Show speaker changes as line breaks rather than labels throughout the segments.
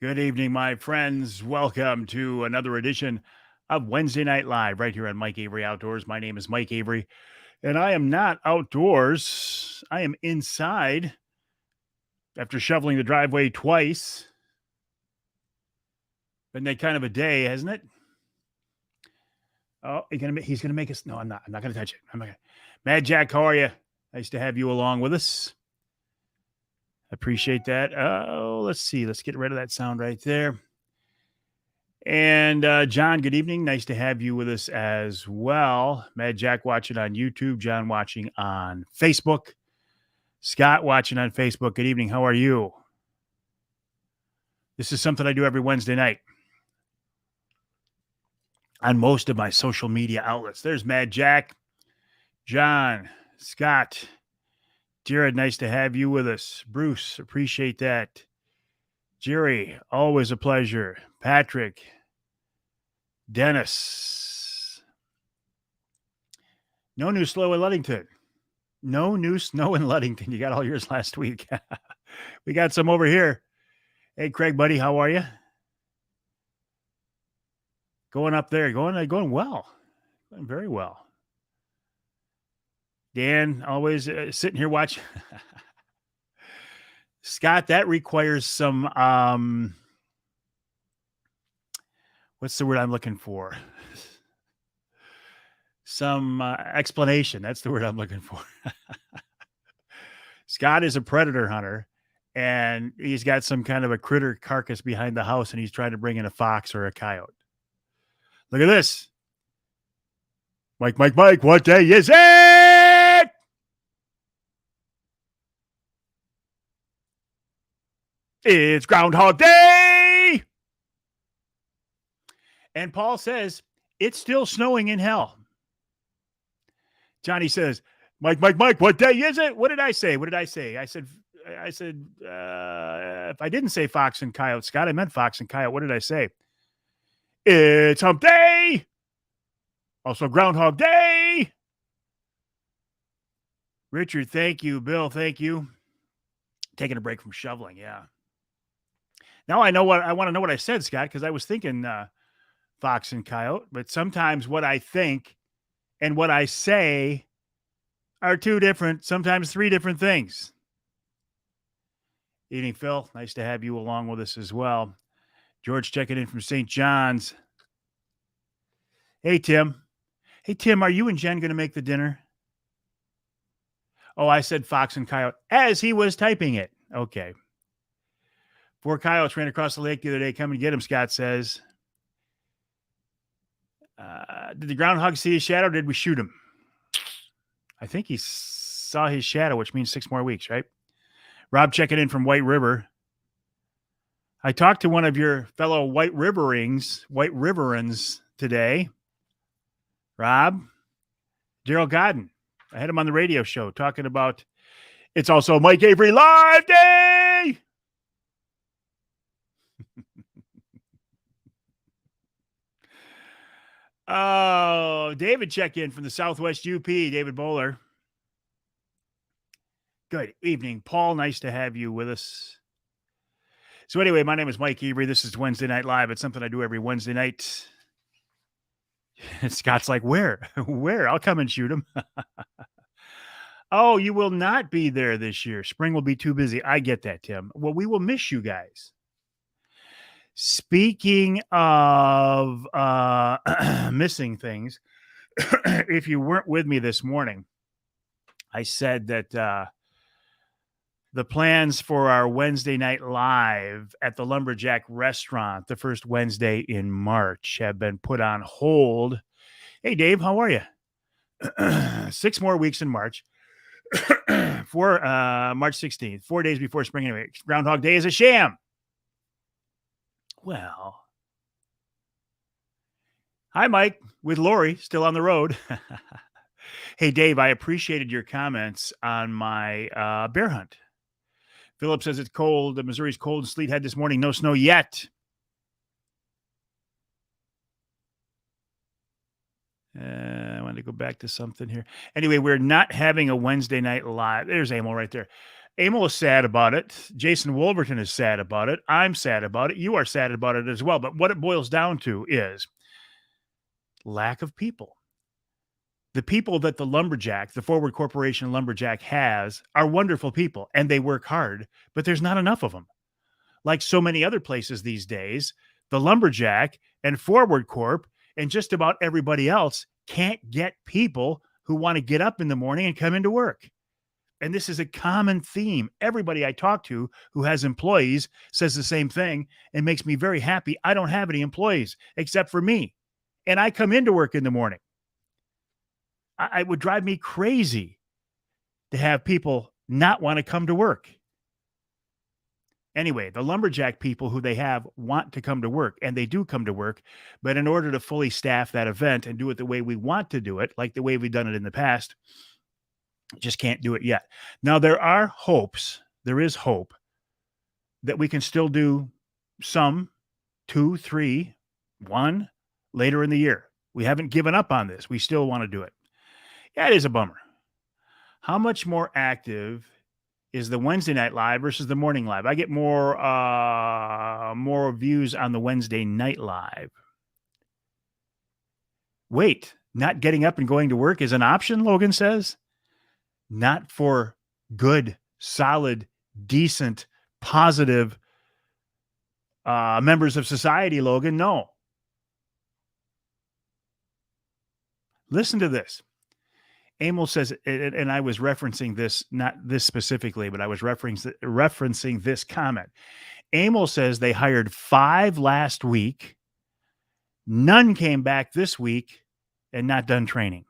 Good evening, my friends. Welcome to another edition of Wednesday Night Live right here on Mike Avery Outdoors. My name is Mike Avery, and I am not outdoors. I am inside after shoveling the driveway twice. Been that kind of a day, hasn't it? Oh, he's gonna make us. No, I'm not. I'm not gonna touch it. I'm not gonna. Mad Jack, how are you? Nice to have you along with us. Appreciate that. Oh, let's see. Let's get rid of that sound right there. And John, good evening. Nice to have you with us as well. Mad Jack watching on YouTube, John watching on Facebook, Scott watching on Facebook. Good evening. How are you? This is something I do every Wednesday night on most of my social media outlets. There's Mad Jack, John, Scott, Jared. Nice to have you with us. Bruce, appreciate that. Jerry, always a pleasure. Patrick, Dennis. No new snow in Ludington. No new snow in Ludington. You got all yours last week. We got some over here. Hey, Craig, buddy, how are you? Going up there, going well, going very well. Dan, always sitting here watching. Scott, that requires some. What's the word I'm looking for? Some explanation. That's the word I'm looking for. Scott is a predator hunter, and he's got some kind of a critter carcass behind the house, and he's trying to bring in a fox or a coyote. Look at this. Mike, what day is it? It's Groundhog Day. And Paul says, it's still snowing in hell. Johnny says, Mike, what day is it? What did I say? I said, if I didn't say fox and coyote, Scott, I meant fox and coyote. What did I say? It's hump day. Also Groundhog Day. Richard, thank you. Bill, thank you. Taking a break from shoveling, yeah. Now I want to know what I said, Scott, because I was thinking fox and coyote, but sometimes what I think and what I say are two different, sometimes three different things. Evening, Phil. Nice to have you along with us as well. George checking in from St. John's. Hey, Tim. Hey, Tim, are you and Jen going to make the dinner? Oh, I said fox and coyote as he was typing it. Okay. 4 coyotes ran across the lake the other day. Come and get him, Scott says. Did the groundhog see his shadow? Did we shoot him? I think he saw his shadow, which means 6 more weeks, right? Rob checking in from White River. I talked to one of your fellow White Riverans today. Rob, Daryl Godden. I had him on the radio show talking about it's also Mike Avery Live Day. Oh, David check in from the Southwest UP, David Bowler. Good evening, Paul. Nice to have you with us. So anyway, my name is Mike Avery. This is Wednesday Night Live. It's something I do every Wednesday night. Scott's like, where? Where? I'll come and shoot him. Oh, you will not be there this year. Spring will be too busy. I get that, Tim. Well, we will miss you guys. Speaking of missing things, if you weren't with me this morning, I said that the plans for our Wednesday night live at the Lumberjack restaurant, the first Wednesday in March, have been put on hold. Hey, Dave, how are you? 6 more weeks in March. For March 16th, 4 days before spring. Anyway, Groundhog Day is a sham. Well, hi, Mike, with Lori, still on the road. Hey, Dave, I appreciated your comments on my bear hunt. Philip says it's cold. The Missouri's cold and sleet head this morning. No snow yet. I wanted to go back to something here. Anyway, we're not having a Wednesday night live. There's Emil right there. Emil is sad about it. Jason Wolverton is sad about it. I'm sad about it. You are sad about it as well. But what it boils down to is lack of people. The people that the lumberjack, the Forward Corporation lumberjack has are wonderful people and they work hard, but there's not enough of them. Like so many other places these days, the lumberjack and Forward Corp and just about everybody else can't get people who want to get up in the morning and come into work. And this is a common theme. Everybody I talk to who has employees says the same thing and makes me very happy. I don't have any employees except for me. And I come into work in the morning. It would drive me crazy to have people not want to come to work. Anyway, the lumberjack people who they have want to come to work, and they do come to work. But in order to fully staff that event and do it the way we want to do it, like the way we've done it in the past, just can't do it yet. Now, there is hope that we can still do some 2, 3, 1 later in the year. We haven't given up on this. We still want to do it. Yeah, it is a bummer. How much more active is the Wednesday night live versus the morning live? I get more views on the Wednesday night live. Wait, not getting up and going to work is an option, Logan says? Not for good, solid, decent, positive members of society, Logan. No. Listen to this. Emil says, and I was referencing this, not this specifically, but I was referencing this comment. Emil says they hired 5 last week. None came back this week and not done training.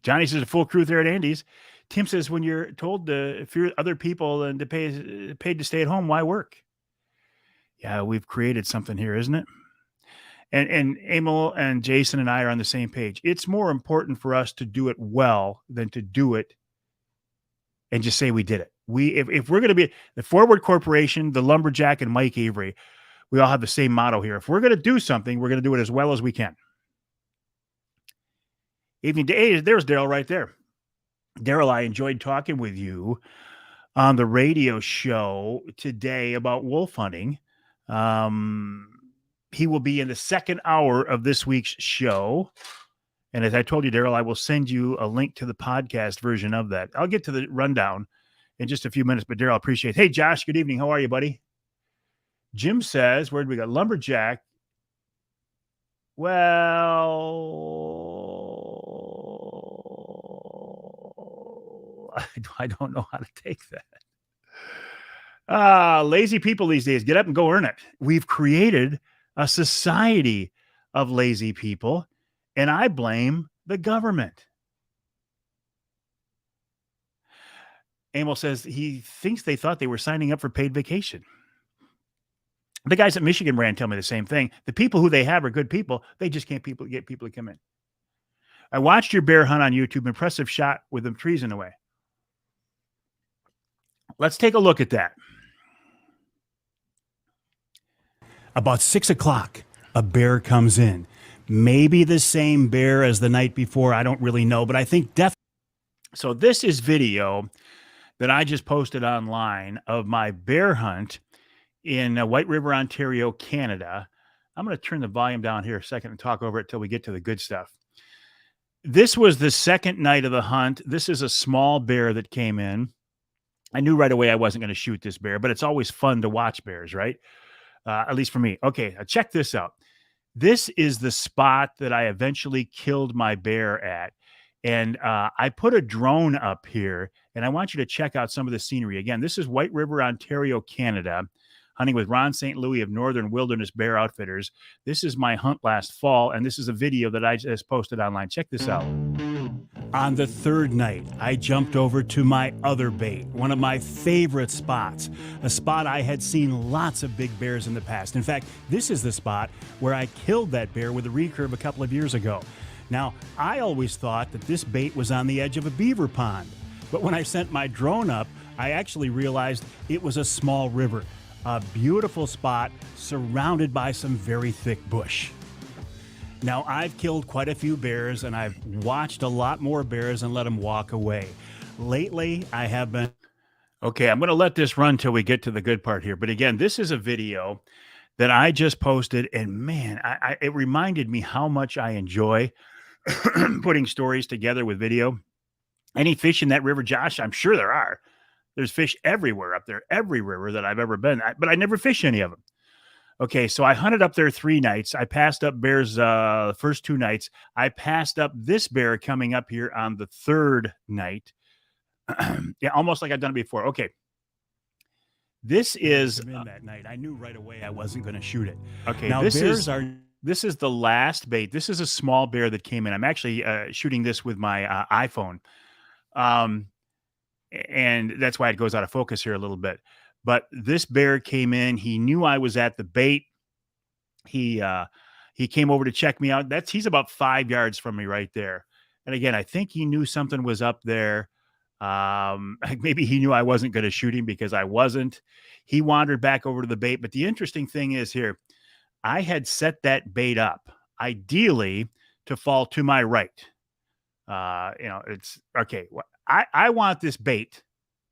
Johnny says a full crew there at Andy's. Tim says when you're told to fear other people and to paid to stay at home, why work? Yeah, we've created something here, isn't it? And Emil and Jason and I are on the same page. It's more important for us to do it well than to do it and just say we did it. If we're going to be the Forward Corporation, the Lumberjack, and Mike Avery, we all have the same motto here. If we're going to do something, we're going to do it as well as we can. Evening day, there's Daryl right there. Daryl, I enjoyed talking with you on the radio show today about wolf hunting. He will be in the second hour of this week's show. And as I told you, Daryl, I will send you a link to the podcast version of that. I'll get to the rundown in just a few minutes, but Daryl, I appreciate it. Hey, Josh, good evening. How are you, buddy? Jim says, where did we go? Lumberjack. Well, I don't know how to take that. Lazy people these days, get up and go earn it. We've created a society of lazy people, and I blame the government. Emil says he thinks they thought they were signing up for paid vacation. The guys at Michigan Brand tell me the same thing. The people who they have are good people. They just can't get people to come in. I watched your bear hunt on YouTube. Impressive shot with them trees in the way. Let's take a look at that. About 6 o'clock, a bear comes in. Maybe the same bear as the night before. I don't really know, but I think definitely. So this is video that I just posted online of my bear hunt in White River, Ontario, Canada. I'm going to turn the volume down here a second and talk over it till we get to the good stuff. This was the second night of the hunt. This is a small bear that came in. I knew right away I wasn't going to shoot this bear, but it's always fun to watch bears, right? At least for me. Okay, check this out. This is the spot that I eventually killed my bear at. And I put a drone up here, and I want you to check out some of the scenery. Again, this is White River, Ontario, Canada, hunting with Ron St. Louis of Northern Wilderness Bear Outfitters. This is my hunt last fall, and this is a video that I just posted online. Check this out. On the third night, I jumped over to my other bait, one of my favorite spots, a spot I had seen lots of big bears in the past. In fact, this is the spot where I killed that bear with a recurve a couple of years ago. Now, I always thought that this bait was on the edge of a beaver pond, but when I sent my drone up, I actually realized it was a small river, a beautiful spot surrounded by some very thick bush. Now, I've killed quite a few bears, and I've watched a lot more bears and let them walk away. Lately, I have been... Okay, I'm going to let this run till we get to the good part here. But again, this is a video that I just posted, and man, it reminded me how much I enjoy putting stories together with video. Any fish in that river, Josh? I'm sure there are. There's fish everywhere up there, every river that I've ever been, but I never fish any of them. Okay, so I hunted up there 3 nights. I passed up bears the first 2 nights. I passed up this bear coming up here on the 3rd night. Yeah, almost like I've done it before. Okay. This is that night. I knew right away I wasn't going to shoot it. Okay, now this is the last bait. This is a small bear that came in. I'm actually shooting this with my iPhone. And that's why it goes out of focus here a little bit. But this bear came in. He knew I was at the bait. He came over to check me out. He's about 5 yards from me right there. And again, I think he knew something was up there. Maybe he knew I wasn't going to shoot him because I wasn't. He wandered back over to the bait. But the interesting thing is here, I had set that bait up ideally to fall to my right. It's okay. I want this bait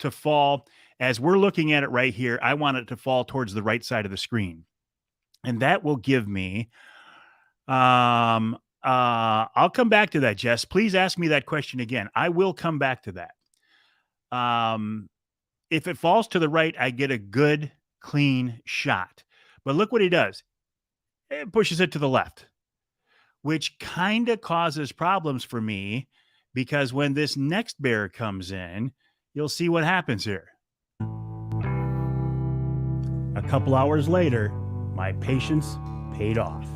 to fall as we're looking at it right here. I want it to fall towards the right side of the screen. And that will give me, I'll come back to that, Jess. Please ask me that question again. I will come back to that. If it falls to the right, I get a good, clean shot. But look what he does. It pushes it to the left, which kind of causes problems for me because when this next bear comes in, you'll see what happens here. A couple hours later, my patience paid off.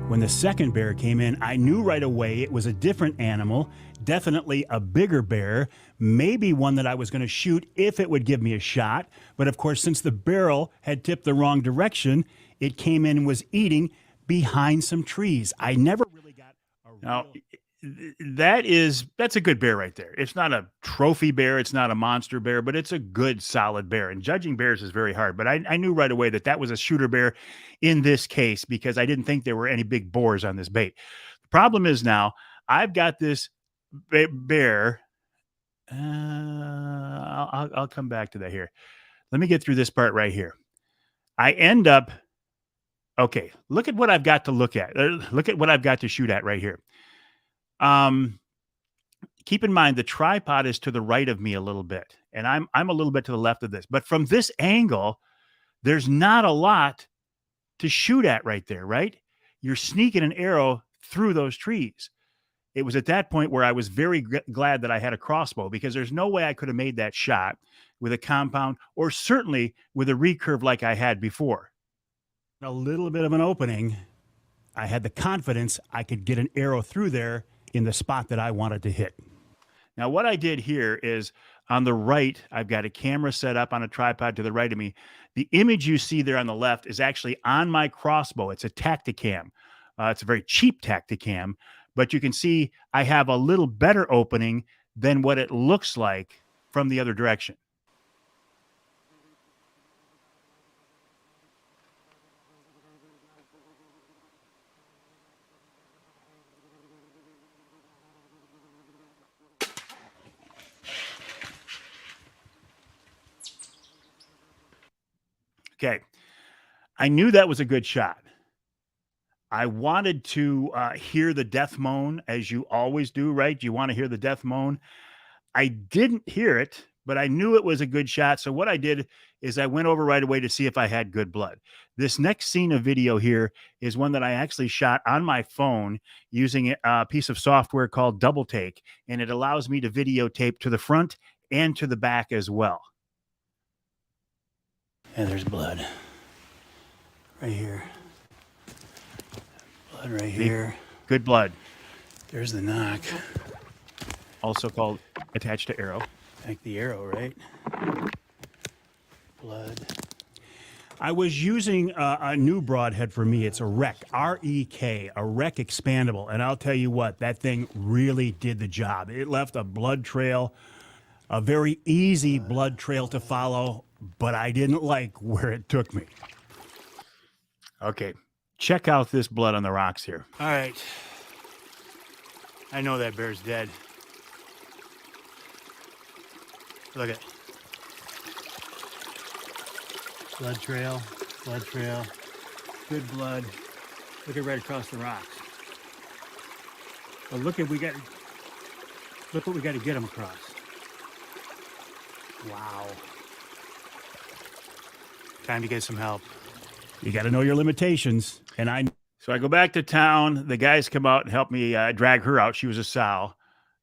When the second bear came in, I knew right away it was a different animal, definitely a bigger bear, maybe one that I was going to shoot if it would give me a shot. But of course, since the barrel had tipped the wrong direction, it came in and was eating behind some trees. I never really got a real... That's a good bear right there. It's not a trophy bear. It's not a monster bear, but it's a good, solid bear. And judging bears is very hard. But I knew right away that was a shooter bear in this case because I didn't think there were any big boars on this bait. The problem is now I've got this bear. I'll come back to that here. Let me get through this part right here. I end up, okay, look at what I've got to look at. Look at what I've got to shoot at right here. Keep in mind the tripod is to the right of me a little bit, and I'm a little bit to the left of this. But from this angle, there's not a lot to shoot at right there, right? You're sneaking an arrow through those trees. It was at that point where I was very glad that I had a crossbow because there's no way I could have made that shot with a compound or certainly with a recurve like I had before. A little bit of an opening. I had the confidence I could get an arrow through there in the spot that I wanted to hit. Now, what I did here is on the right, I've got a camera set up on a tripod to the right of me. The image you see there on the left is actually on my crossbow. It's a Tacticam. It's a very cheap Tacticam, but you can see I have a little better opening than what it looks like from the other direction. Okay, I knew that was a good shot. I wanted to hear the death moan, as you always do, right? You want to hear the death moan. I didn't hear it, but I knew it was a good shot. So what I did is I went over right away to see if I had good blood. This next scene of video here is one that I actually shot on my phone using a piece of software called Double Take, and it allows me to videotape to the front and to the back as well. And there's blood right here. Blood right here. Good blood. There's the knock. Also called attached to arrow. Like the arrow, right? Blood. I was using a new broadhead for me. It's a REC, R-E-K, a REC expandable. And I'll tell you what, that thing really did the job. It left a blood trail, a very easy blood trail to follow, but I didn't like where it took me. Okay. check out this blood on the rocks here. All right. I know that bear's dead. Look at blood trail, good blood. Look at right across the rocks. But look what we got to get him across. Wow. Time to get some help. You got to know your limitations. So I go back to town. The guys come out and help me drag her out. She was a sow.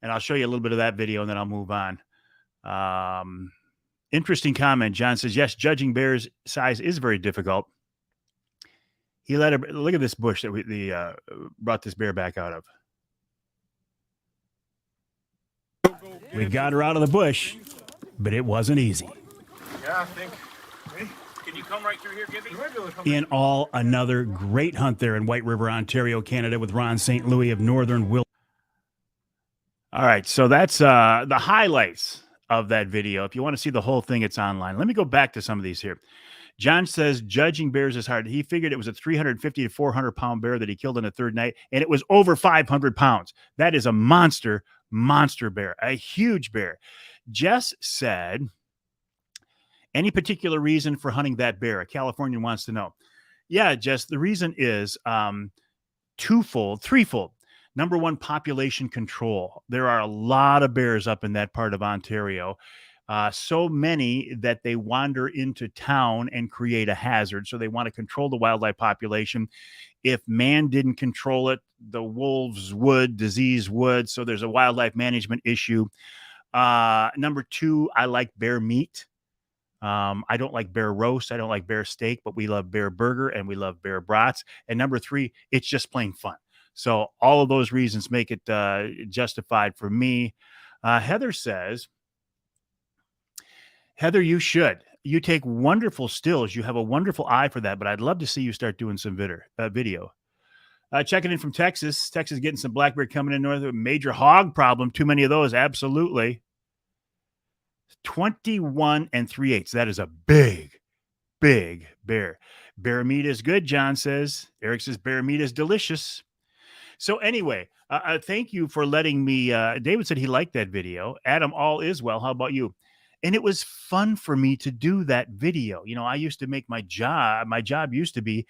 And I'll show you a little bit of that video and then I'll move on. Interesting comment. John says, yes, judging bears' size is very difficult. He let her look at this bush that we brought this bear back out of. We got her out of the bush, but it wasn't easy.
Yeah, I think.
Can you come right through here, Gibby?
In all, another great hunt there in White River, Ontario, Canada, with Ron St. Louis of Northern Will. All right, so that's the highlights of that video. If you want to see the whole thing, it's online. Let me go back to some of these here. John says judging bears is hard. He figured it was a 350 to 400 pound bear that he killed on the third night, and it was over 500 pounds. That is a monster bear, a huge bear. Jess said, any particular reason for hunting that bear? A Californian wants to know. Yeah, Jess, the reason is threefold. Number one, population control. There are a lot of bears up in that part of Ontario. So many that they wander into town and create a hazard. So they want to control the wildlife population. If man didn't control it, the wolves would, disease would. So there's a wildlife management issue. Number two, I like bear meat. I don't like bear roast. I don't like bear steak, but we love bear burger and we love bear brats. And number three, it's just plain fun. So all of those reasons make it justified for me. Heather says, Heather, you should. You take wonderful stills. You have a wonderful eye for that, but I'd love to see you start doing some video. Checking in from Texas. Texas getting some black bear coming in north. Major hog problem. Too many of those. Absolutely. 21 3/8. That is a big bear. Bear meat is good, John says. Eric says bear meat is delicious. So anyway, thank you for letting me. David said he liked that video. Adam, all is well. How about you? And it was fun for me to do that video. You know, I used to make my job used to be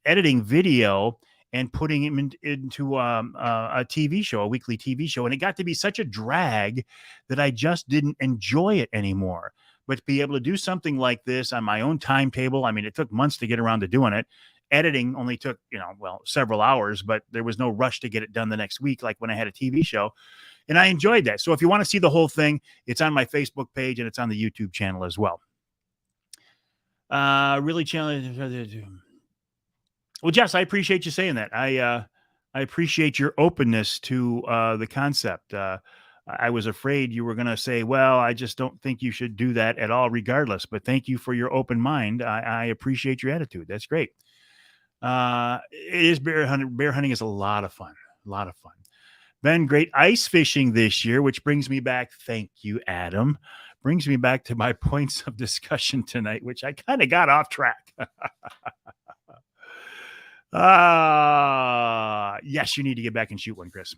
editing video and putting him into a TV show, a weekly TV show. And it got to be such a drag that I just didn't enjoy it anymore. But to be able to do something like this on my own timetable, I mean, it took months to get around to doing it. Editing only took, several hours, but there was no rush to get it done the next week, like when I had a TV show. And I enjoyed that. So if you want to see the whole thing, it's on my Facebook page and it's on the YouTube channel as well. Really challenging. Well, Jess, I appreciate you saying that. I appreciate your openness to the concept. I was afraid you were going to say, well, I just don't think you should do that at all, regardless. But thank you for your open mind. I appreciate your attitude. That's great. It is bear hunting. Bear hunting is a lot of fun. Ben, great ice fishing this year, which brings me back. Thank you, Adam. Brings me back to my points of discussion tonight, which I kind of got off track. Yes, you need to get back and shoot one, Chris.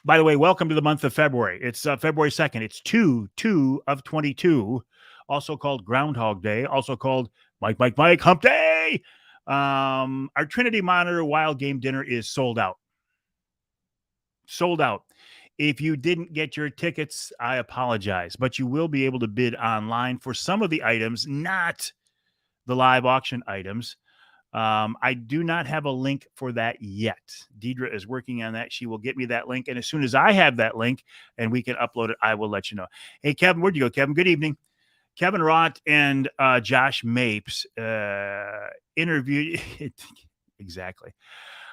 By the way, welcome to the month of February. It's February 2nd. It's 2 of 22, also called Groundhog Day, also called Mike Hump Day. Our Trinity Monitor Wild Game Dinner is sold out. If you didn't get your tickets, I apologize, but you will be able to bid online for some of the items, not the live auction items. I do not have a link for that yet. Deidre is working on that. She will get me that link. And as soon as I have that link and we can upload it, I will let you know. Hey, Kevin, where'd you go, Kevin? Good evening. Kevin Rott and Josh Mapes interviewed. Exactly.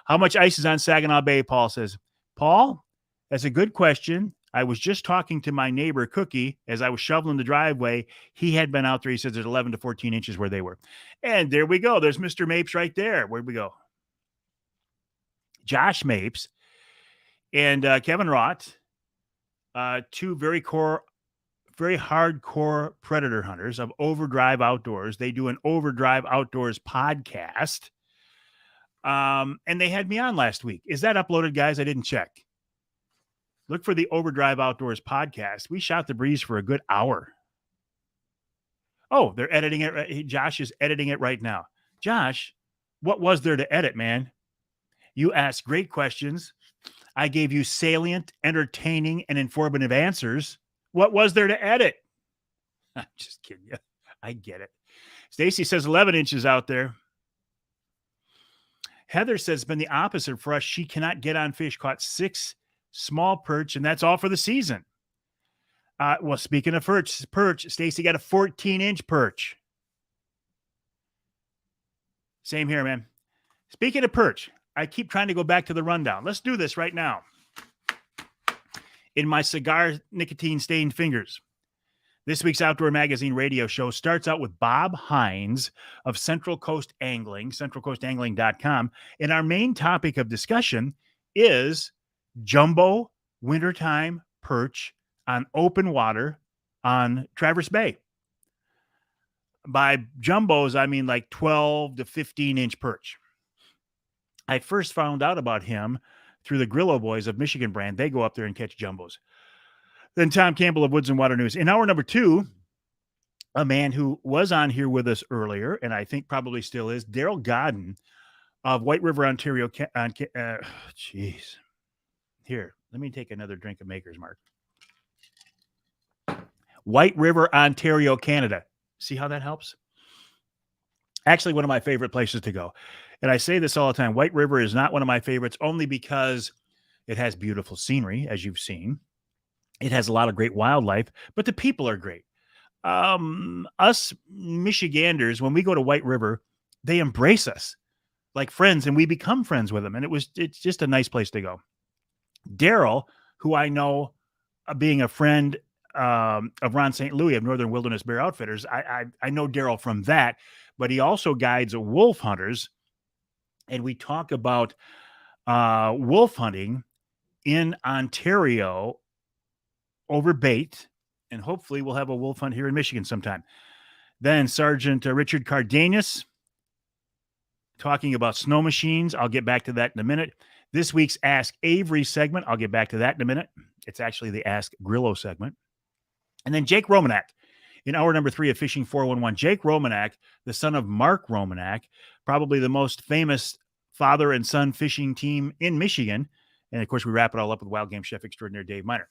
How much ice is on Saginaw Bay? Paul says. Paul, that's a good question. I was just talking to my neighbor, Cookie, as I was shoveling the driveway. He had been out there. He says there's 11 to 14 inches where they were. And there we go. There's Mr. Mapes right there. Where'd we go? Josh Mapes and Kevin Rott, two very core very hardcore predator hunters of Overdrive Outdoors. They do an Overdrive Outdoors podcast. And they had me on last week. Is that uploaded, guys? I didn't check. Look for the Overdrive Outdoors podcast. We shot the breeze for a good hour. Oh, they're editing it. Josh is editing it right now. Josh, what was there to edit, man? You asked great questions. I gave you salient, entertaining, and informative answers. What was there to edit? I'm just kidding you. I get it. Stacy says 11 inches out there. Heather says it's been the opposite for us. She cannot get on fish. Caught 6 small perch, and that's all for the season. Well, speaking of perch, Stacy got a 14-inch perch. Same here, man. Speaking of perch, I keep trying to go back to the rundown. Let's do this right now. In my cigar nicotine-stained fingers. This week's Outdoor Magazine radio show starts out with Bob Hines of Central Coast Angling, centralcoastangling.com. And our main topic of discussion is jumbo wintertime perch on open water on Traverse Bay. By jumbos, I mean like 12 to 15-inch perch. I first found out about him through the Grillo Boys of Michigan brand. They go up there and catch jumbos. Then Tom Campbell of Woods and Water News. In hour number 2, a man who was on here with us earlier, and I think probably still is, Daryl Godden of White River, Ontario. Jeez. Here, let me take another drink of Maker's Mark. White River, Ontario, Canada. See how that helps? Actually, one of my favorite places to go. And I say this all the time. White River is not one of my favorites only because it has beautiful scenery, as you've seen. It has a lot of great wildlife, but the people are great. Us Michiganders, when we go to White River, they embrace us like friends, and we become friends with them. And it's just a nice place to go. Daryl, who I know being a friend of Ron St. Louis of Northern Wilderness Bear Outfitters, I know Daryl from that, but he also guides wolf hunters. And we talk about wolf hunting in Ontario over bait, and hopefully we'll have a wolf hunt here in Michigan sometime. Then Sergeant Richard Cardenas talking about snow machines. I'll get back to that in a minute. This week's Ask Avery segment, I'll get back to that in a minute. It's actually the Ask Grillo segment. And then Jake Romanak in hour number 3 of Fishing 411. Jake Romanak, the son of Mark Romanak, probably the most famous father and son fishing team in Michigan. And of course, we wrap it all up with Wild Game Chef Extraordinaire Dave Miner.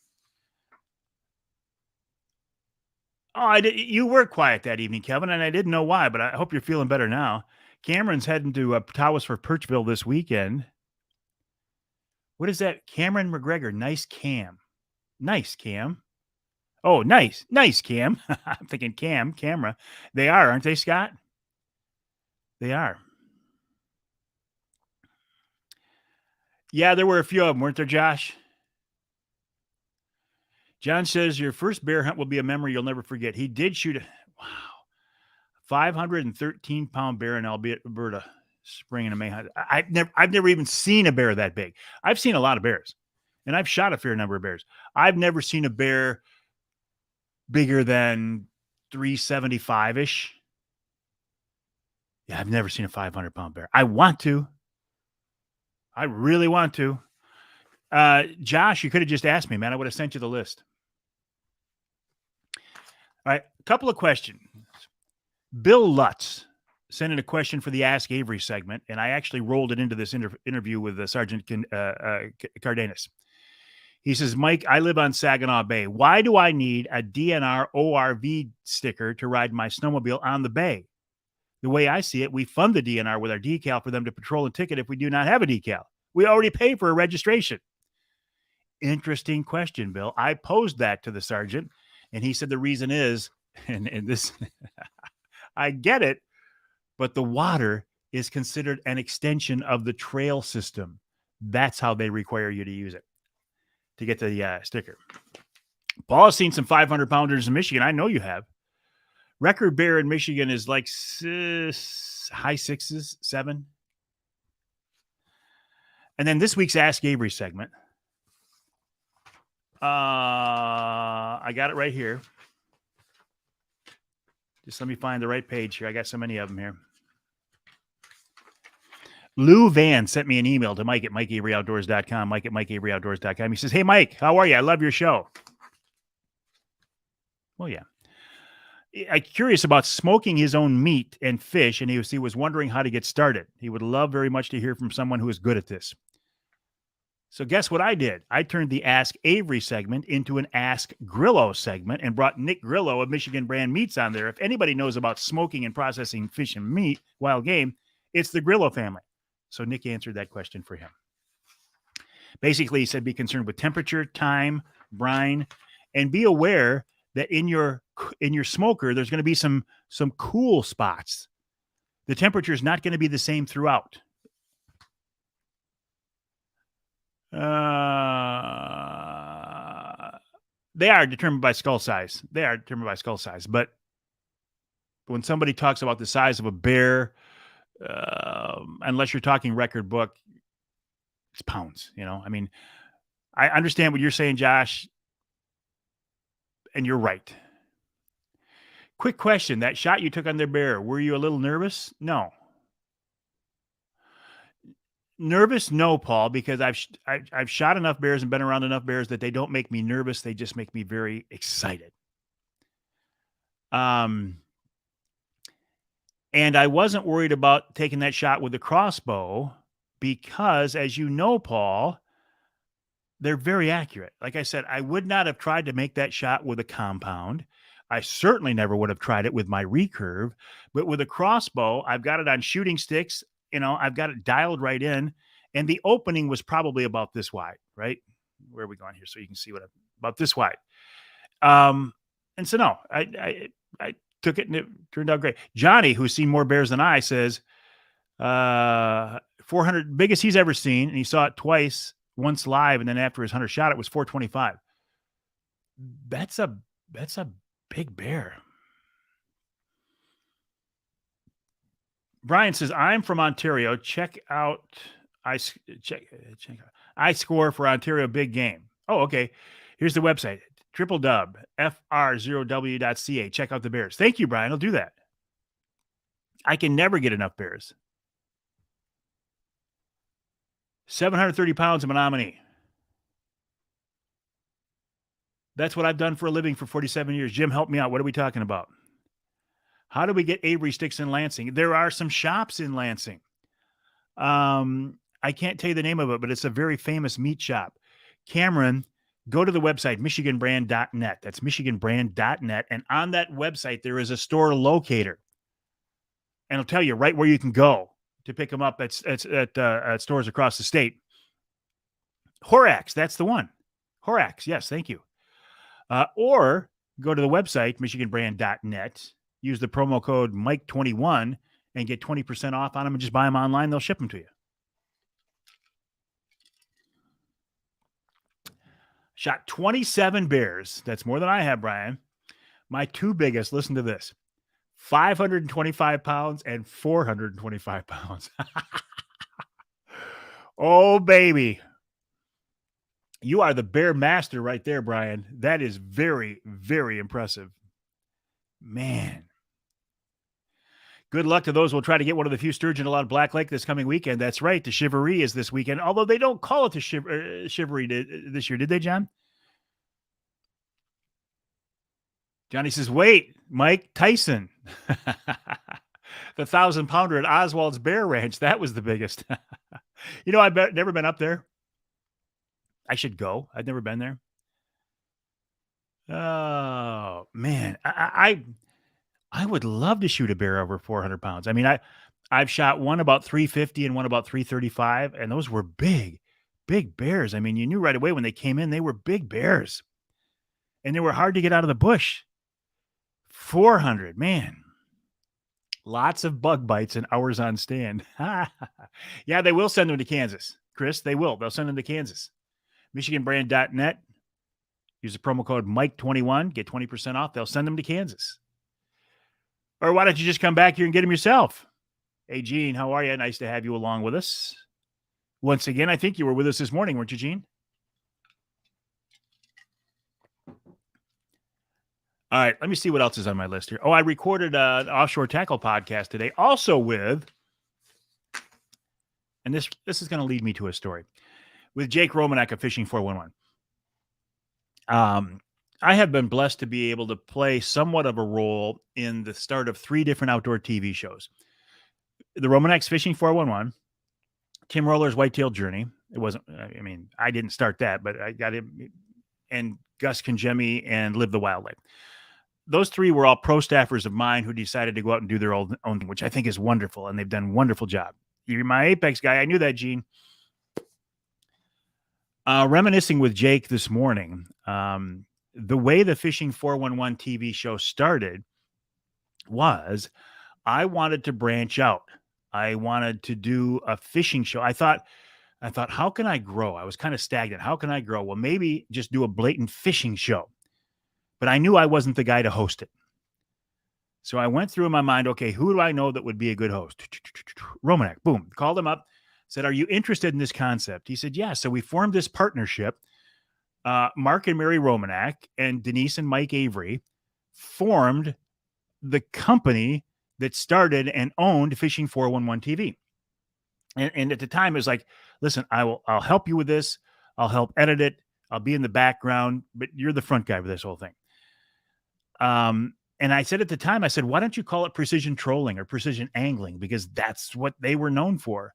Oh, you were quiet that evening, Kevin, and I didn't know why, but I hope you're feeling better now. Cameron's heading to Tawas for Perchville this weekend. What is that? Cameron McGregor. Nice Cam. Nice Cam. Oh, nice. Nice Cam. I'm thinking camera. They are, aren't they, Scott? They are. Yeah, there were a few of them, weren't there, Josh? John says your first bear hunt will be a memory you'll never forget. He did shoot a 513-pound bear in Alberta spring in a May hunt. I've never even seen a bear that big. I've seen a lot of bears, and I've shot a fair number of bears. I've never seen a bear bigger than 375-ish. Yeah, I've never seen a 500-pound bear. I want to. I really want to. Josh, you could have just asked me, man. I would have sent you the list. All right, a couple of questions. Bill Lutz sent in a question for the Ask Avery segment, and I actually rolled it into this interview with Sergeant Cardenas. He says, Mike, I live on Saginaw Bay. Why do I need a DNR ORV sticker to ride my snowmobile on the bay? The way I see it, we fund the DNR with our decal for them to patrol and ticket if we do not have a decal. We already pay for a registration. Interesting question, Bill. I posed that to the sergeant, and he said the reason is, and this, I get it, but the water is considered an extension of the trail system. That's how they require you to use it to get the sticker. Paul has seen some 500-pounders in Michigan. I know you have. Record bear in Michigan is like high 6s, 7. And then this week's Ask Avery segment. I got it right here. Just let me find the right page here. I got so many of them here. Lou Van sent me an email to Mike at MikeAveryOutdoors.com, Mike at MikeAveryOutdoors.com. He says, hey, Mike, how are you? I love your show. Well, yeah. I'm curious about smoking his own meat and fish, and he was wondering how to get started. He would love very much to hear from someone who is good at this. So guess what I did? I turned the Ask Avery segment into an Ask Grillo segment and brought Nick Grillo of Michigan Brand Meats on there. If anybody knows about smoking and processing fish and meat, wild game, it's the Grillo family. So Nick answered that question for him. Basically, he said be concerned with temperature, time, brine, and be aware that in your smoker, there's going to be some cool spots. The temperature is not going to be the same throughout. They are determined by skull size. But when somebody talks about the size of a bear, unless you're talking record book, it's pounds. I mean, I understand what you're saying, Josh, and you're right. Quick question: that shot you took on their bear, were you a little nervous? No. Nervous? No, Paul, because I've shot enough bears and been around enough bears that they don't make me nervous. They just make me very excited. And I wasn't worried about taking that shot with the crossbow because, as you know, Paul, they're very accurate. Like I said, I would not have tried to make that shot with a compound. I certainly never would have tried it with my recurve, but with a crossbow, I've got it on shooting sticks. I've got it dialed right in, and the opening was probably about this wide, right? Where are we going here? So you can see about this wide. And so, no, I took it and it turned out great. Johnny, who's seen more bears than I, says 400, biggest he's ever seen. And he saw it twice, once live. And then after his hunter shot, it was 425. That's a big bear. Brian says, I'm from Ontario. Check out, I score for Ontario big game. Oh, okay. Here's the website, fr0w.ca. Check out the bears. Thank you, Brian. I'll do that. I can never get enough bears. 730 pounds of Menominee. That's what I've done for a living for 47 years. Jim, help me out. What are we talking about? How do we get Avery sticks in Lansing? There are some shops in Lansing. I can't tell you the name of it, but it's a very famous meat shop. Cameron, go to the website, michiganbrand.net. That's michiganbrand.net. And on that website, there is a store locator. And it'll tell you right where you can go to pick them up at stores across the state. Horax, that's the one. Horax, yes, thank you. Or go to the website, michiganbrand.net. Use the promo code Mike21 and get 20% off on them and just buy them online. They'll ship them to you. Shot 27 bears. That's more than I have, Brian. My two biggest, listen to this, 525 pounds and 425 pounds. Oh, baby. You are the bear master right there, Brian. That is very, very impressive. Man. Good luck to those who will try to get one of the few sturgeon allowed Black Lake this coming weekend. That's right. The Chivalry is this weekend, although they don't call it the Chivalry this year. Did they, John? Johnny says, wait, Mike Tyson. The 1,000-pounder at Oswald's Bear Ranch. That was the biggest. I've never been up there. I should go. I've never been there. Oh, man. I would love to shoot a bear over 400 pounds. I mean, I've shot one about 350 and one about 335, and those were big, big bears. I mean, you knew right away when they came in, they were big bears, and they were hard to get out of the bush. 400, man. Lots of bug bites and hours on stand. Yeah, they will send them to Kansas, Chris. They will. They'll send them to Kansas. MichiganBrand.net. Use the promo code Mike21. Get 20% off. They'll send them to Kansas. Or why don't you just come back here and get them yourself? Hey, Gene, how are you? Nice to have you along with us. Once again, I think you were with us this morning, weren't you, Gene? All right, let me see what else is on my list here. Oh, I recorded an offshore tackle podcast today, also with, and this is going to lead me to a story, with Jake Romanek of Fishing 411. I have been blessed to be able to play somewhat of a role in the start of 3 different outdoor TV shows. The Romanek's Fishing 411, Tim Roller's Whitetail Journey. It wasn't, I mean, I didn't start that, but I got him, and Gus Congemi and Live the Wildlife. Those 3 were all pro staffers of mine who decided to go out and do their own thing, which I think is wonderful, and they've done a wonderful job. You're my Apex guy. I knew that, Gene. Reminiscing with Jake this morning, the way the Fishing 411 TV show started was I wanted to branch out. I wanted to do a fishing show. I thought, how can I grow? I was kind of stagnant. How can I grow? Well, maybe just do a blatant fishing show. But I knew I wasn't the guy to host it. So I went through in my mind, okay, who do I know that would be a good host? Romanek, boom, called him up, said, are you interested in this concept? He said, yeah. So we formed this partnership. Mark and Mary Romanek and Denise and Mike Avery formed the company that started and owned Fishing 411 TV. And at the time, it was like, listen, I'll help you with this. I'll help edit it. I'll be in the background, but you're the front guy for this whole thing. And I said at the time, I said, why don't you call it precision trolling or precision angling? Because that's what they were known for.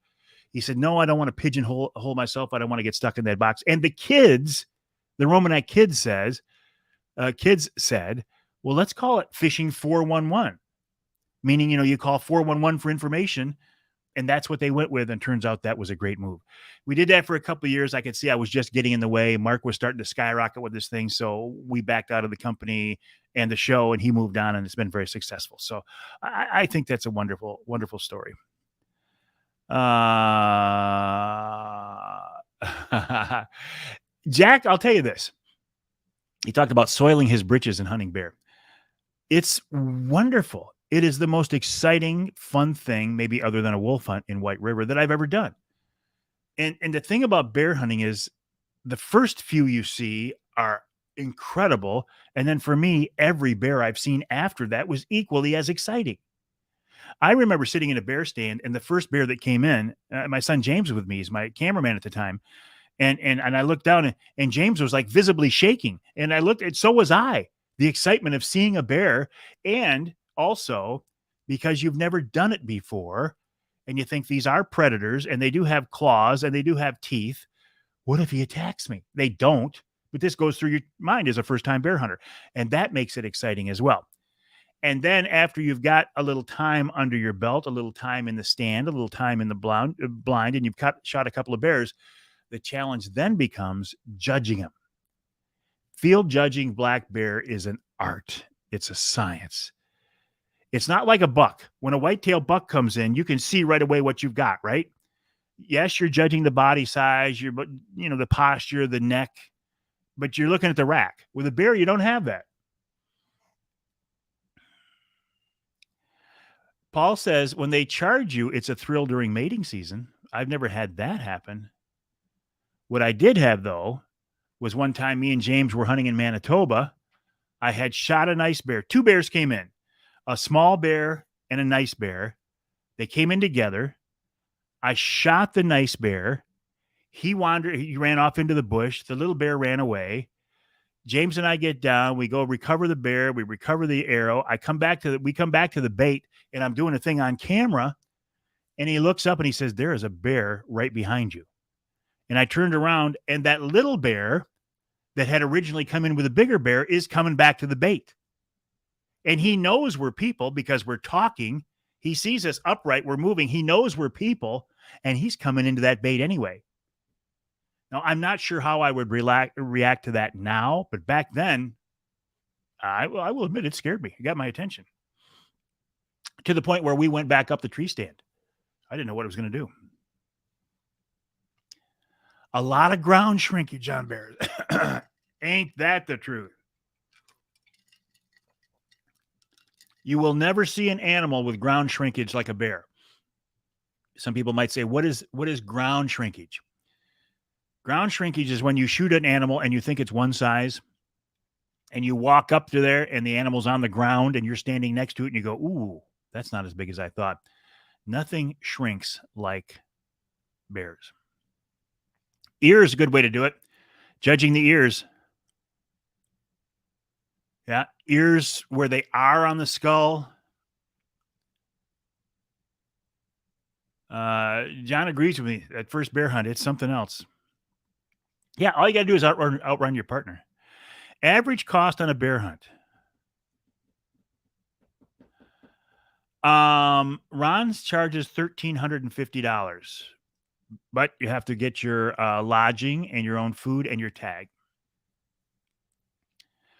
He said, no, I don't want to pigeonhole myself. I don't want to get stuck in that box. And the kids, the Romanek kids said, well, let's call it Fishing 411. Meaning, you call 411 for information. And that's what they went with. And turns out that was a great move. We did that for a couple of years. I could see I was just getting in the way. Mark was starting to skyrocket with this thing. So we backed out of the company and the show, and he moved on, and it's been very successful. So I think that's a wonderful, wonderful story. Jack, I'll tell you this. He talked about soiling his britches and hunting bear. It's wonderful. It is the most exciting, fun thing, maybe other than a wolf hunt in White River, that I've ever done. And the thing about bear hunting is the first few you see are incredible. And then for me, every bear I've seen after that was equally as exciting. I remember sitting in a bear stand, and the first bear that came in, my son James was with me. He's my cameraman at the time. And I looked down, and James was like visibly shaking. And I looked, and so was I. The excitement of seeing a bear, and also because you've never done it before, and you think these are predators, and they do have claws, and they do have teeth. What if he attacks me? They don't, but this goes through your mind as a first-time bear hunter, and that makes it exciting as well. And then after you've got a little time under your belt, a little time in the stand, a little time in the blind, and you've shot a couple of bears, the challenge then becomes judging them. Field judging black bear is an art. It's a science. It's not like a buck. When a whitetail buck comes in, you can see right away what you've got, right? Yes, you're judging the body size, the posture, the neck, but you're looking at the rack. With a bear, you don't have that. Paul says, when they charge you, it's a thrill during mating season. I've never had that happen. What I did have, though, was one time me and James were hunting in Manitoba. I had shot a nice bear. 2 bears came in, a small bear and a nice bear. They came in together. I shot the nice bear. He ran off into the bush. The little bear ran away. James and I get down. We go recover the bear. We recover the arrow. We come back to the bait, and I'm doing a thing on camera. And he looks up and he says, there is a bear right behind you. And I turned around, and that little bear that had originally come in with a bigger bear is coming back to the bait. And he knows we're people because we're talking. He sees us upright. We're moving. He knows we're people, and he's coming into that bait anyway. Now, I'm not sure how I would react to that now, but back then, I will admit it scared me. It got my attention to the point where we went back up the tree stand. I didn't know what I was going to do. A lot of ground shrinkage on bears. Ain't that the truth? You will never see an animal with ground shrinkage like a bear. Some people might say, what is ground shrinkage? Ground shrinkage is when you shoot an animal and you think it's one size, and you walk up to there and the animal's on the ground and you're standing next to it and you go, ooh, that's not as big as I thought. Nothing shrinks like bears. Ears, a good way to do it. Judging the ears. Yeah, ears where they are on the skull. John agrees with me. That first bear hunt, it's something else. Yeah, all you got to do is outrun your partner. Average cost on a bear hunt. Ron's charges $1,350, but you have to get your lodging and your own food and your tag.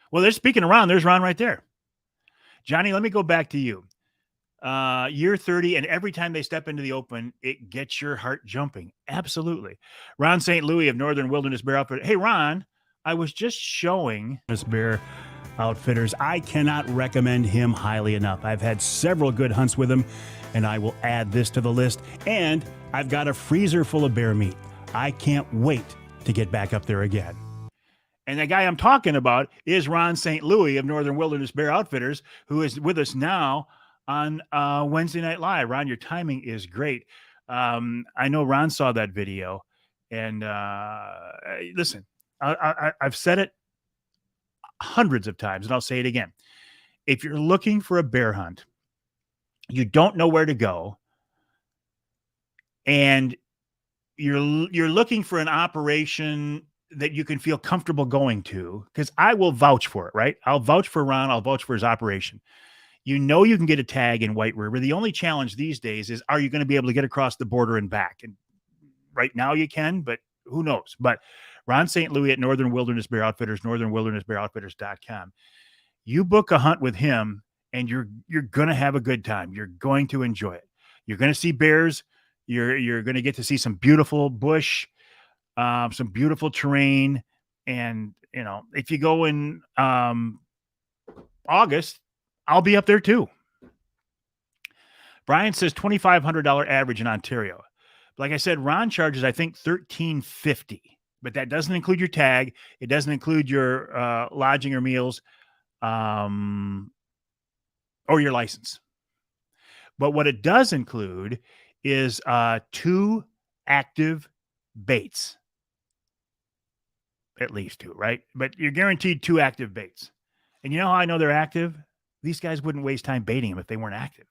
Well, they're speaking of Ron. There's Ron right there. Johnny, let me go back to you. Year 30, and every time they step into the open, it gets your heart jumping. Absolutely. Ron St. Louis of Northern Wilderness Bear Outfitters. Hey, Ron, I was just showing this Bear Outfitters. I cannot recommend him highly enough. I've had several good hunts with him, and I will add this to the list. And I've got a freezer full of bear meat. I can't wait to get back up there again. And the guy I'm talking about is Ron St. Louis of Northern Wilderness Bear Outfitters, who is with us now on Wednesday Night Live. Ron, your timing is great. I know Ron saw that video. And listen, I've said it hundreds of times, and I'll say it again. If you're looking for a bear hunt, you don't know where to go, and you're looking for an operation that you can feel comfortable going to, because I will vouch for it, right? I'll vouch for Ron. I'll vouch for his operation. You know you can get a tag in White River. The only challenge these days is, are you going to be able to get across the border and back? And right now you can, but who knows? But Ron St. Louis at Northern Wilderness Bear Outfitters, northernwildernessbearoutfitters.com. You book a hunt with him, and you're going to have a good time. You're going to enjoy it. You're going to see bears. You're going to get to see some beautiful bush, some beautiful terrain. And, you know, if you go in August, I'll be up there too. Brian says $2,500 average in Ontario. Like I said, Ron charges, I think, $1,350, but that doesn't include your tag. It doesn't include your lodging or meals, or your license. But what it does include is 2 active baits. At least 2, right? But you're guaranteed 2 active baits. And you know how I know they're active? These guys wouldn't waste time baiting them if they weren't active.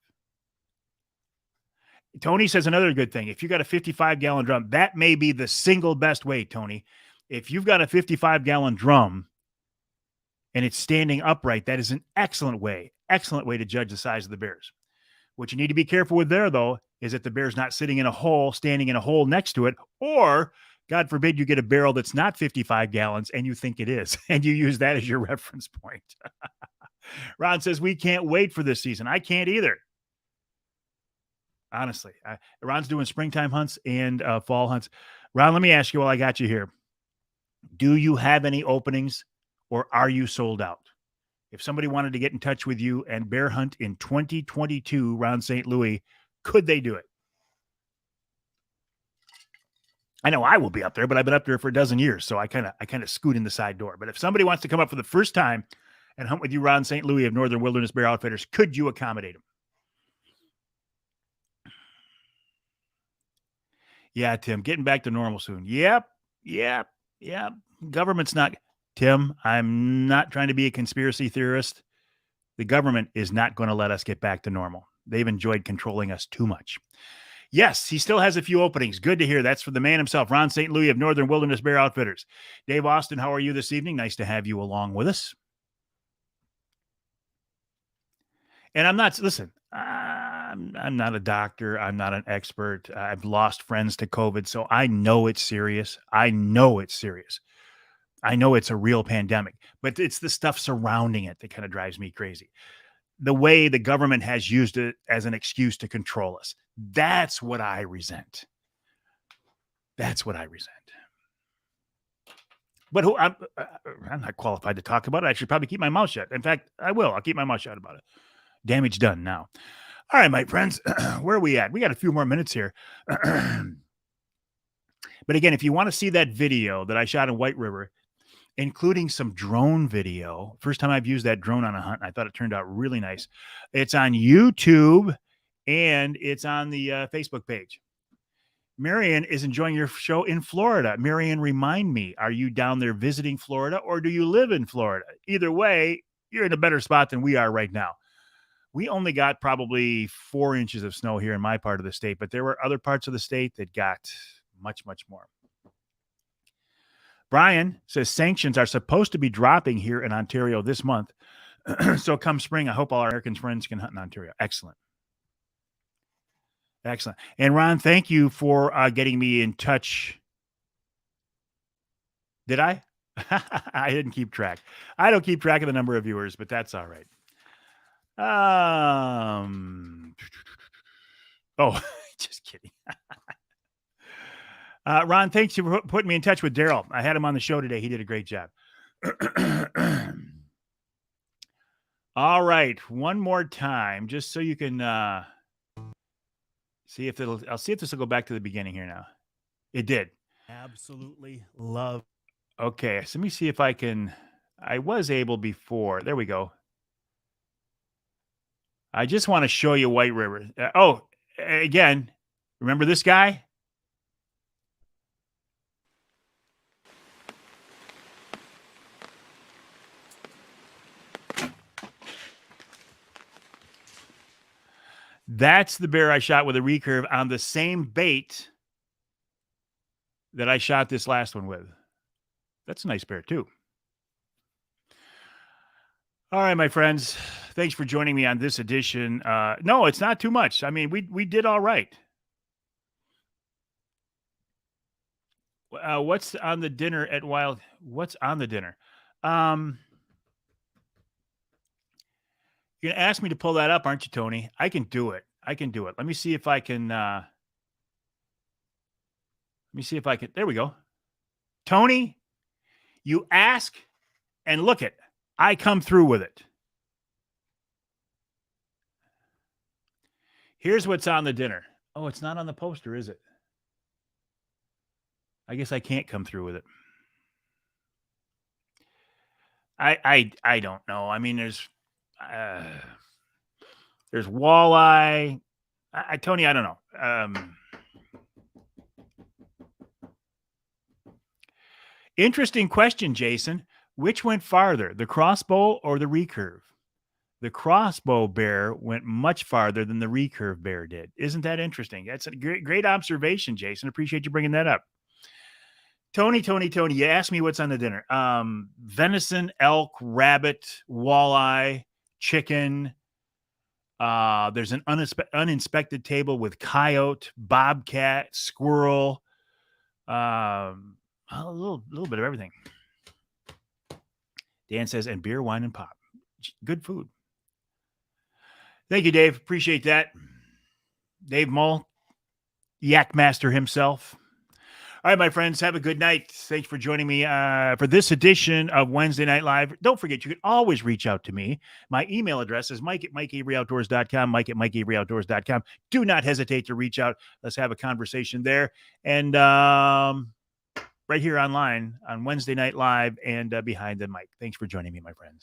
Tony says another good thing. If you got a 55-gallon drum, that may be the single best way, Tony. If you've got a 55-gallon drum and it's standing upright, that is an excellent way to judge the size of the bears. What you need to be careful with there, though, is that the bear's not sitting in a hole, standing in a hole next to it, or, God forbid, you get a barrel that's not 55 gallons and you think it is, and you use that as your reference point. Ron says, we can't wait for this season. I can't either. Honestly, Ron's doing springtime hunts and fall hunts. Ron, let me ask you while I got you here. Do you have any openings, or are you sold out? If somebody wanted to get in touch with you and bear hunt in 2022, Ron St. Louis, could they do it? I know I will be up there, but I've been up there for a dozen years, so I kind of scoot in the side door. But if somebody wants to come up for the first time and hunt with you, Ron St. Louis of Northern Wilderness Bear Outfitters, could you accommodate them? Yeah, Tim, getting back to normal soon. Yep. Government's not, Tim, I'm not trying to be a conspiracy theorist. The government is not going to let us get back to normal. They've enjoyed controlling us too much. Yes, he still has a few openings. Good to hear. That's for the man himself, Ron St. Louis of Northern Wilderness Bear Outfitters. Dave Austin, how are you this evening? Nice to have you along with us. And I'm not a doctor. I'm not an expert. I've lost friends to COVID, so I know it's serious. I know it's a real pandemic, but it's the stuff surrounding it that kind of drives me crazy. The way the government has used it as an excuse to control us. That's what I resent. But I'm not qualified to talk about it. I should probably keep my mouth shut. In fact, I will. I'll keep my mouth shut about it. Damage done now. All right, my friends, where are we at? We got a few more minutes here. But again, if you want to see that video that I shot in White River, including some drone video. First time I've used that drone on a hunt. I thought it turned out really nice. It's on YouTube and it's on the Facebook page. Marion is enjoying your show in Florida. Marion, remind me, are you down there visiting Florida or do you live in Florida? Either way, you're in a better spot than we are right now. We only got probably 4 inches of snow here in my part of the state, but there were other parts of the state that got much, much more. Brian says sanctions are supposed to be dropping here in Ontario this month. So come spring, I hope all our American friends can hunt in Ontario. Excellent. Excellent. And Ron, thank you for getting me in touch. Did I? I didn't keep track. I don't keep track of the number of viewers, but that's all right. Oh, just kidding. Ron, thanks for putting me in touch with Daryl. I had him on the show today. He did a great job. All right. One more time, just so you can see if I'll see if this will go back to the beginning here now. It did.
Absolutely love.
Okay. So let me see if I can. I was able before. There we go. I just want to show you White River. Again, remember this guy? That's the bear I shot with a recurve on the same bait that I shot this last one with. That's a nice bear too. All right, my friends. Thanks for joining me on this edition. No, it's not too much. I mean, we did all right. What's on the dinner at Wild? What's on the dinner? You're going to ask me to pull that up, aren't you, Tony? I can do it. Let me see if I can. There we go. Tony, you ask and look it. I come through with it. Here's what's on the dinner. Oh, it's not on the poster, is it? I guess I can't come through with it. I don't know. I mean, there's walleye. Tony, I don't know. Interesting question, Jason. Which went farther, the crossbow or the recurve? The crossbow bear went much farther than the recurve bear did. Isn't that interesting? That's a great observation, Jason. Appreciate you bringing that up. Tony, you asked me what's on the dinner. Venison, elk, rabbit, walleye, chicken. There's an uninspected table with coyote, bobcat, squirrel, a little bit of everything. Dan says, and beer, wine, and pop. Good food. Thank you, Dave. Appreciate that. Dave Mull, Yak Master himself. All right, my friends, have a good night. Thanks for joining me for this edition of Wednesday Night Live. Don't forget, you can always reach out to me. My email address is mike@mikeaveryoutdoors.com, mike@mikeaveryoutdoors.com. Do not hesitate to reach out. Let's have a conversation there. And right here online on Wednesday Night Live and Behind the Mic. Thanks for joining me, my friends.